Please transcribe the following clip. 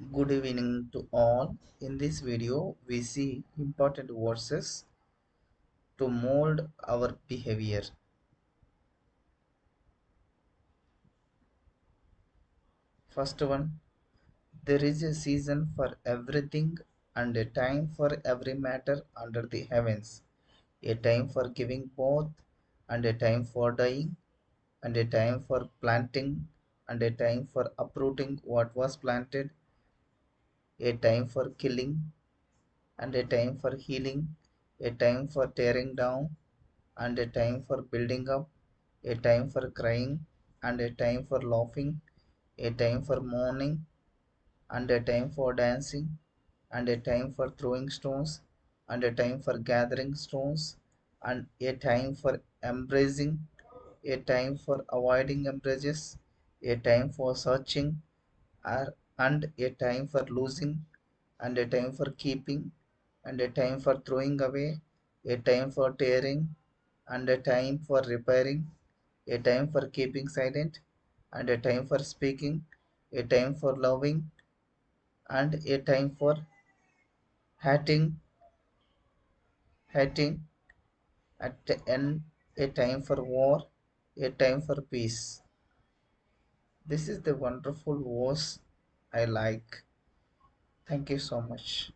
Good evening to all. In this video, we see important verses to mold our behavior. First one, there is a season for everything and a time for every matter under the heavens. A time for giving birth and a time for dying, and a time for planting and a time for uprooting what was planted, a time for killing and a time for healing, a time for tearing down and a time for building up, a time for crying and a time for laughing, a time for mourning and a time for dancing, and a time for throwing stones and a time for gathering stones, and a time for embracing, a time for avoiding embraces, a time for searching, and a time for losing, and a time for keeping, and a time for throwing away, a time for tearing, and a time for repairing, a time for keeping silent, and a time for speaking, a time for loving, and a time for hating, hating, at the end, a time for war, a time for peace. This is the wonderful verse I like. Thank you so much.